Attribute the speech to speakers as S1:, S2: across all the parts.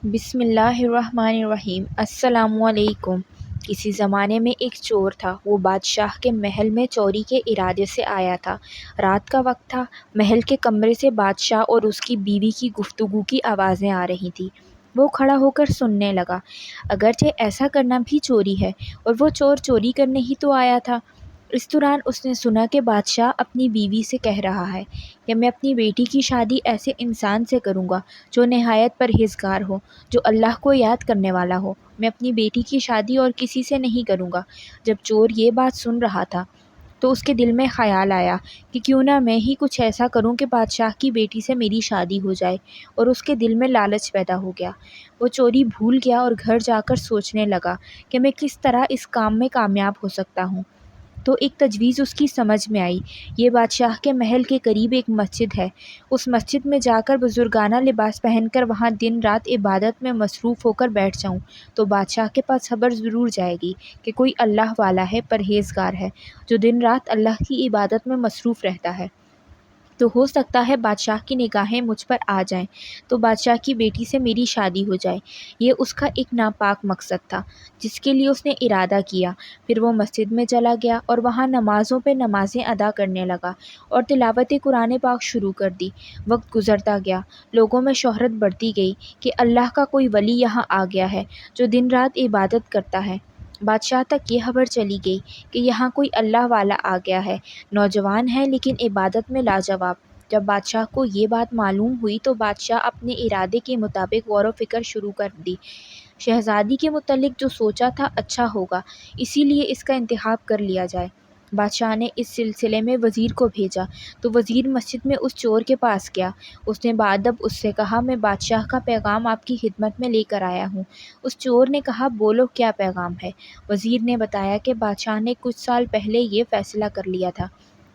S1: بسم اللہ الرحمن الرحیم۔ السلام علیکم۔ کسی زمانے میں ایک چور تھا۔ وہ بادشاہ کے محل میں چوری کے ارادے سے آیا تھا۔ رات کا وقت تھا۔ محل کے کمرے سے بادشاہ اور اس کی بیوی کی گفتگو کی آوازیں آ رہی تھیں۔ وہ کھڑا ہو کر سننے لگا۔ اگرچہ ایسا کرنا بھی چوری ہے، اور وہ چور چوری کرنے ہی تو آیا تھا۔ اس دوران اس نے سنا کہ بادشاہ اپنی بیوی سے کہہ رہا ہے کہ میں اپنی بیٹی کی شادی ایسے انسان سے کروں گا جو نہایت پرہیزگار ہو، جو اللہ کو یاد کرنے والا ہو۔ میں اپنی بیٹی کی شادی اور کسی سے نہیں کروں گا۔ جب چور یہ بات سن رہا تھا تو اس کے دل میں خیال آیا کہ کیوں نہ میں ہی کچھ ایسا کروں کہ بادشاہ کی بیٹی سے میری شادی ہو جائے، اور اس کے دل میں لالچ پیدا ہو گیا۔ وہ چوری بھول گیا اور گھر جا کر سوچنے لگا کہ میں کس طرح اس کام میں کامیاب ہو سکتا ہوں۔ تو ایک تجویز اس کی سمجھ میں آئی۔ یہ بادشاہ کے محل کے قریب ایک مسجد ہے۔ اس مسجد میں جا کر بزرگانہ لباس پہن کر وہاں دن رات عبادت میں مصروف ہو کر بیٹھ جاؤں تو بادشاہ کے پاس خبر ضرور جائے گی کہ کوئی اللہ والا ہے، پرہیزگار ہے، جو دن رات اللہ کی عبادت میں مصروف رہتا ہے۔ تو ہو سکتا ہے بادشاہ کی نگاہیں مجھ پر آ جائیں تو بادشاہ کی بیٹی سے میری شادی ہو جائے۔ یہ اس کا ایک ناپاک مقصد تھا جس کے لیے اس نے ارادہ کیا۔ پھر وہ مسجد میں چلا گیا اور وہاں نمازوں پہ نمازیں ادا کرنے لگا اور تلاوت قرآن پاک شروع کر دی۔ وقت گزرتا گیا، لوگوں میں شہرت بڑھتی گئی کہ اللہ کا کوئی ولی یہاں آ گیا ہے جو دن رات عبادت کرتا ہے۔ بادشاہ تک یہ خبر چلی گئی کہ یہاں کوئی اللہ والا آ گیا ہے، نوجوان ہے لیکن عبادت میں لاجواب۔ جب بادشاہ کو یہ بات معلوم ہوئی تو بادشاہ اپنے ارادے کے مطابق غور و فکر شروع کر دی۔ شہزادی کے متعلق جو سوچا تھا اچھا ہوگا، اسی لیے اس کا انتخاب کر لیا جائے۔ بادشاہ نے اس سلسلے میں وزیر کو بھیجا تو وزیر مسجد میں اس چور کے پاس گیا۔ اس نے بادب اس سے کہا، میں بادشاہ کا پیغام آپ کی خدمت میں لے کر آیا ہوں۔ اس چور نے کہا، بولو کیا پیغام ہے؟ وزیر نے بتایا کہ بادشاہ نے کچھ سال پہلے یہ فیصلہ کر لیا تھا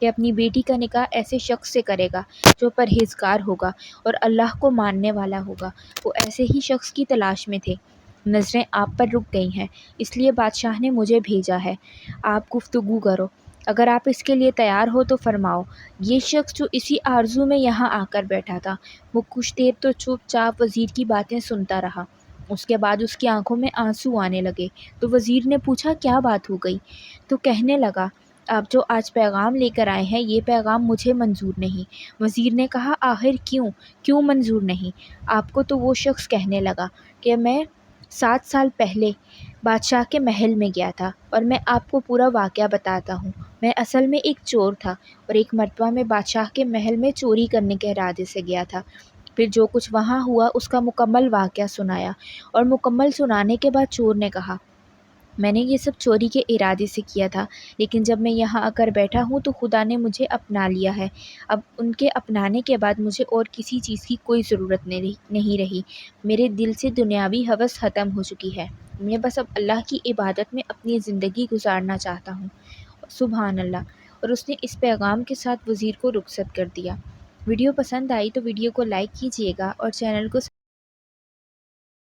S1: کہ اپنی بیٹی کا نکاح ایسے شخص سے کرے گا جو پرہیزگار ہوگا اور اللہ کو ماننے والا ہوگا۔ وہ ایسے ہی شخص کی تلاش میں تھے۔ نظریں آپ پر رک گئی ہیں، اس لیے بادشاہ نے مجھے بھیجا ہے۔ آپ گفتگو کرو، اگر آپ اس کے لیے تیار ہو تو فرماؤ۔ یہ شخص جو اسی آرزو میں یہاں آ کر بیٹھا تھا، وہ کچھ دیر تو چپ چاپ وزیر کی باتیں سنتا رہا۔ اس کے بعد اس کی آنکھوں میں آنسو آنے لگے تو وزیر نے پوچھا، کیا بات ہو گئی؟ تو کہنے لگا، آپ جو آج پیغام لے کر آئے ہیں یہ پیغام مجھے منظور نہیں۔ وزیر نے کہا، آخر کیوں منظور نہیں؟ آپ کو؟ تو وہ شخص کہنے لگا کہ میں 7 سال پہلے بادشاہ کے محل میں گیا تھا، اور میں آپ کو پورا واقعہ بتاتا ہوں۔ میں اصل میں ایک چور تھا، اور ایک مرتبہ میں بادشاہ کے محل میں چوری کرنے کے ارادے سے گیا تھا۔ پھر جو کچھ وہاں ہوا اس کا مکمل واقعہ سنایا، اور مکمل سنانے کے بعد چور نے کہا، میں نے یہ سب چوری کے ارادے سے کیا تھا، لیکن جب میں یہاں آ کر بیٹھا ہوں تو خدا نے مجھے اپنا لیا ہے۔ اب ان کے اپنانے کے بعد مجھے اور کسی چیز کی کوئی ضرورت نہیں رہی۔ میرے دل سے دنیاوی ہوس ختم ہو چکی ہے۔ میں بس اب اللہ کی عبادت میں اپنی زندگی گزارنا چاہتا ہوں۔ سبحان اللہ۔ اور اس نے اس پیغام کے ساتھ وزیر کو رخصت کر دیا۔ ویڈیو پسند آئی تو ویڈیو کو لائک کیجیے گا اور چینل کو